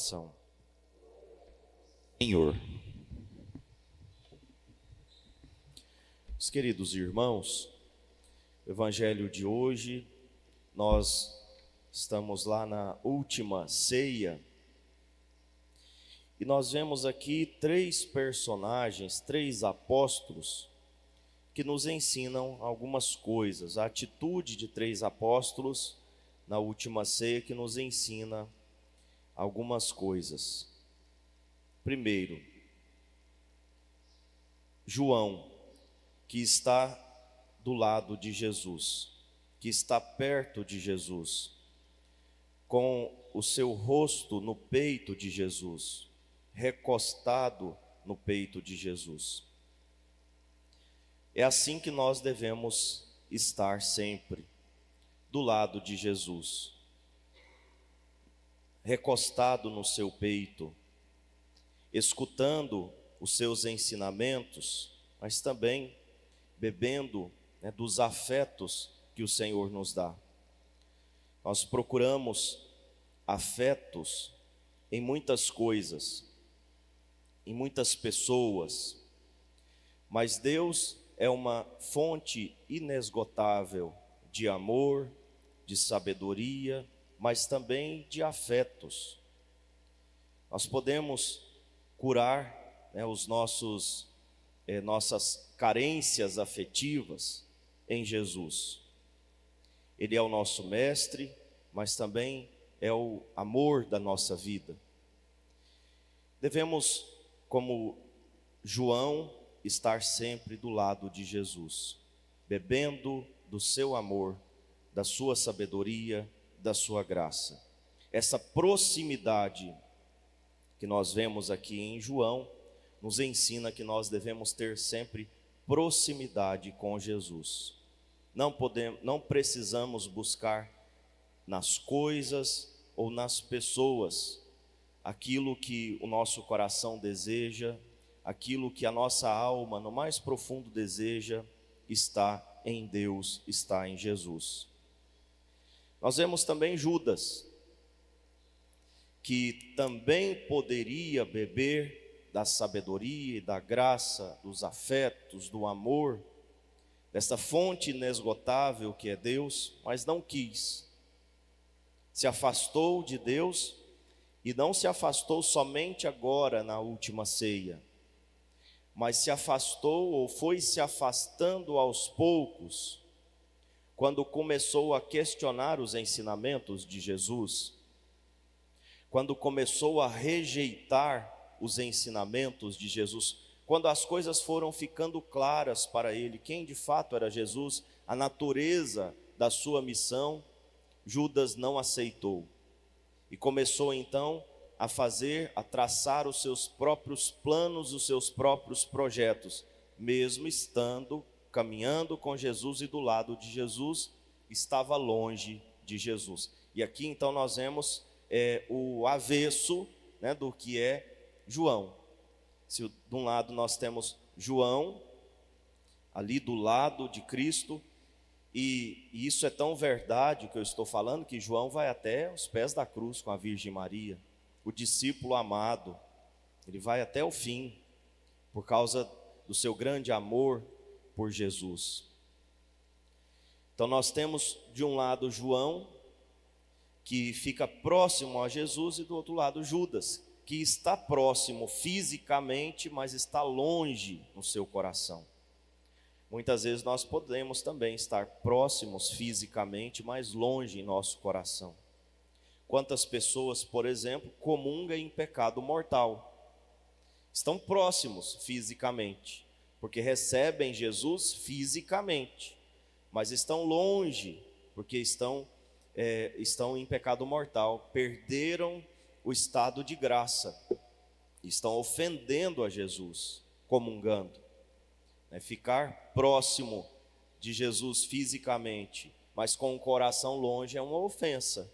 oração. Senhor, meus queridos irmãos, o evangelho de hoje, nós estamos lá na última ceia e nós vemos aqui três personagens, três apóstolos que nos ensinam algumas coisas. A atitude de três apóstolos na última ceia que nos ensina algumas coisas. Primeiro, João, que está do lado de Jesus, que está perto de Jesus, com o seu rosto no peito de Jesus, recostado no peito de Jesus. É assim que nós devemos estar sempre, do lado de Jesus, recostado no seu peito, escutando os seus ensinamentos, mas também bebendo, dos afetos que o Senhor nos dá. Nós procuramos afetos em muitas coisas, em muitas pessoas, mas Deus é uma fonte inesgotável de amor, de sabedoria, mas também de afetos. Nós podemos curar nossas carências afetivas em Jesus. Ele é o nosso mestre, mas também é o amor da nossa vida. Devemos, como João, estar sempre do lado de Jesus, bebendo do seu amor, da sua sabedoria, da sua graça. Essa proximidade que nós vemos aqui em João nos ensina que nós devemos ter sempre proximidade com Jesus. Não precisamos buscar nas coisas ou nas pessoas aquilo que o nosso coração deseja, aquilo que a nossa alma no mais profundo deseja, está em Deus, está em Jesus. Nós vemos também Judas, que também poderia beber da sabedoria e da graça, dos afetos, do amor, dessa fonte inesgotável que é Deus, mas não quis. Se afastou de Deus e não se afastou somente agora na última ceia, mas se afastou ou foi se afastando aos poucos, quando começou a questionar os ensinamentos de Jesus, quando começou a rejeitar os ensinamentos de Jesus, quando as coisas foram ficando claras para ele, quem de fato era Jesus, a natureza da sua missão, Judas não aceitou. E começou então a traçar os seus próprios planos, os seus próprios projetos, mesmo estando, caminhando com Jesus e do lado de Jesus, estava longe de Jesus. E aqui então nós vemos o avesso, do que é João. Se de um lado nós temos João, ali do lado de Cristo, e isso é tão verdade que eu estou falando, que João vai até os pés da cruz com a Virgem Maria, o discípulo amado, ele vai até o fim, por causa do seu grande amor por Jesus. Então nós temos de um lado João, que fica próximo a Jesus, e do outro lado Judas, que está próximo fisicamente, mas está longe no seu coração. Muitas vezes nós podemos também estar próximos fisicamente, mas longe em nosso coração. Quantas pessoas, por exemplo, comungam em pecado mortal? Estão próximos fisicamente, porque recebem Jesus fisicamente, mas estão longe, porque estão em pecado mortal, perderam o estado de graça, estão ofendendo a Jesus, comungando. Ficar próximo de Jesus fisicamente, mas com o coração longe, é uma ofensa.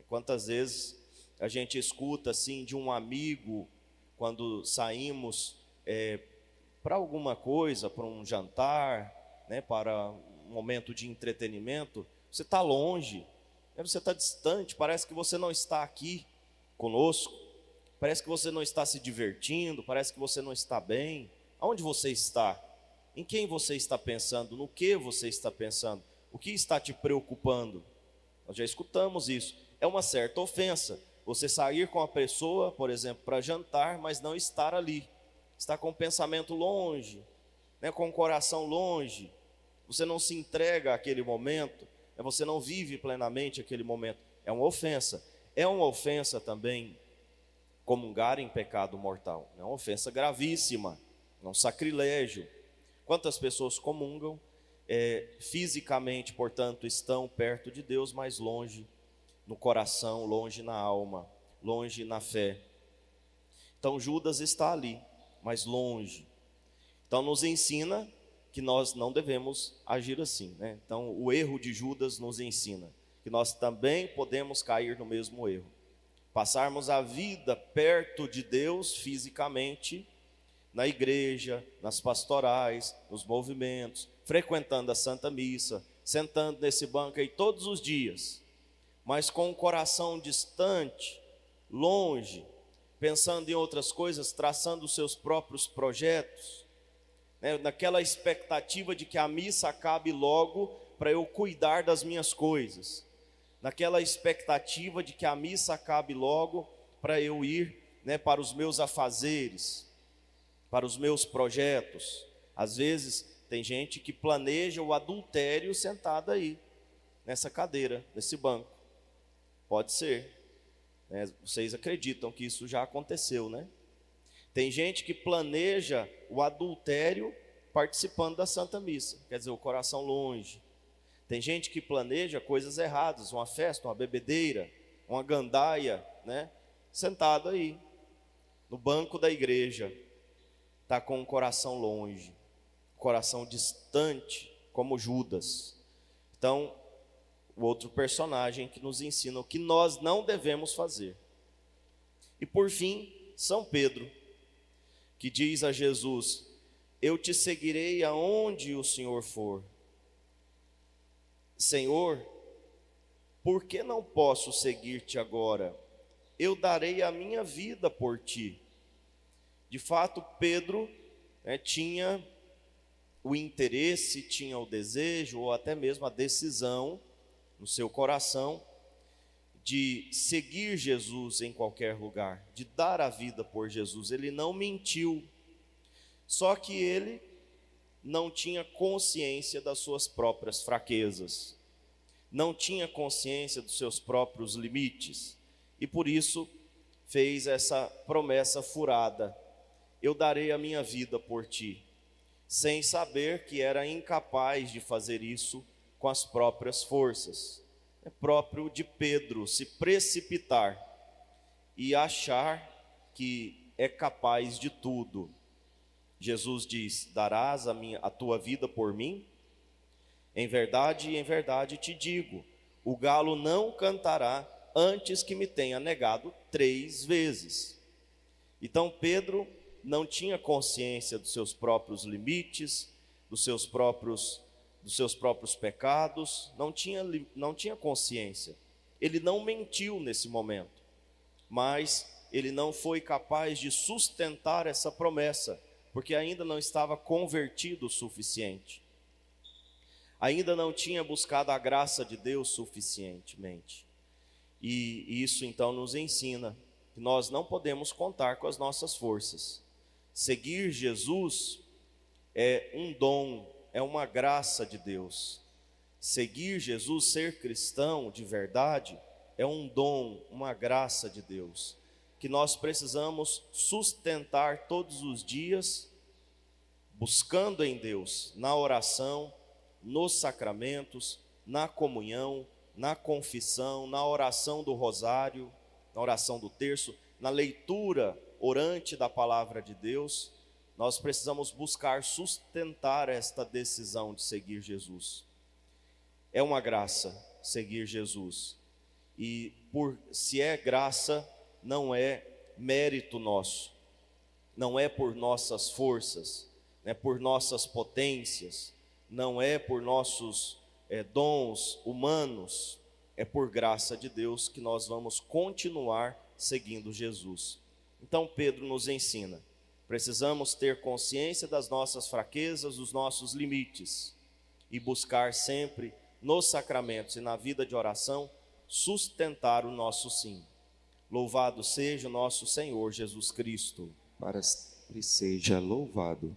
Quantas vezes a gente escuta assim de um amigo, quando saímos para alguma coisa, para um jantar, para um momento de entretenimento, você está longe, você está distante, parece que você não está aqui. conosco, parece que você não está se divertindo, parece que você não está bem. Aonde você está? Em quem você está pensando? No que você está pensando? O que está te preocupando? Nós já escutamos isso. É uma certa ofensa você sair com a pessoa, por exemplo, para jantar, mas não estar ali. Está com o pensamento longe, né, com o coração longe. Você não se entrega àquele momento, né, você não vive plenamente aquele momento. É uma ofensa. É uma ofensa também comungar em pecado mortal. É uma ofensa gravíssima, é um sacrilégio. Quantas pessoas comungam, fisicamente, portanto, estão perto de Deus, mas longe no coração, longe na alma, longe na fé. Então Judas está ali, mas longe. Então nos ensina que nós não devemos agir assim, né? Então o erro de Judas nos ensina que nós também podemos cair no mesmo erro. Passarmos a vida perto de Deus fisicamente, na igreja, nas pastorais, nos movimentos, frequentando a Santa Missa, sentando nesse banco aí todos os dias, mas com o coração distante, longe, pensando em outras coisas, traçando os seus próprios projetos, né, naquela expectativa de que a missa acabe logo para eu cuidar das minhas coisas, naquela expectativa de que a missa acabe logo para eu ir, né, para os meus afazeres, para os meus projetos. Às vezes tem gente que planeja o adultério sentado aí, nessa cadeira, nesse banco. Pode ser, né? Vocês acreditam que isso já aconteceu, né? Tem gente que planeja o adultério participando da Santa Missa, quer dizer, o coração longe. Tem gente que planeja coisas erradas, uma festa, uma bebedeira, uma gandaia, né? Sentado aí, no banco da igreja, está com o coração longe, coração distante, como Judas. Então, o outro personagem que nos ensina o que nós não devemos fazer. E por fim, São Pedro, que diz a Jesus: eu te seguirei aonde o Senhor for. Senhor, por que não posso seguir-te agora? Eu darei a minha vida por ti. De fato, Pedro, né, tinha o interesse, tinha o desejo, ou até mesmo a decisão no seu coração de seguir Jesus em qualquer lugar, de dar a vida por Jesus. Ele não mentiu, só que ele não tinha consciência das suas próprias fraquezas, não tinha consciência dos seus próprios limites, e por isso fez essa promessa furada: eu darei a minha vida por ti, sem saber que era incapaz de fazer isso com as próprias forças. É próprio de Pedro se precipitar e achar que é capaz de tudo. Jesus diz: darás a tua vida por mim? Em verdade te digo, o galo não cantará antes que me tenha negado 3 vezes. Então Pedro não tinha consciência dos seus próprios limites, dos seus próprios pecados, não tinha consciência. Ele não mentiu nesse momento, mas ele não foi capaz de sustentar essa promessa, porque ainda não estava convertido o suficiente, ainda não tinha buscado a graça de Deus suficientemente. E isso então nos ensina que nós não podemos contar com as nossas forças. Seguir Jesus é um dom, é uma graça de Deus. Seguir Jesus, ser cristão de verdade, é um dom, uma graça de Deus, que nós precisamos sustentar todos os dias, buscando em Deus, na oração, nos sacramentos, na comunhão, na confissão, na oração do rosário, na oração do terço, na leitura orante da palavra de Deus. Nós precisamos buscar sustentar esta decisão de seguir Jesus. É uma graça seguir Jesus. E se é graça, não é mérito nosso, não é por nossas forças, não é por nossas potências, não é por nossos dons humanos, é por graça de Deus que nós vamos continuar seguindo Jesus. Então Pedro nos ensina, precisamos ter consciência das nossas fraquezas, dos nossos limites e buscar sempre nos sacramentos e na vida de oração sustentar o nosso sim. Louvado seja o nosso Senhor Jesus Cristo. Para sempre seja louvado.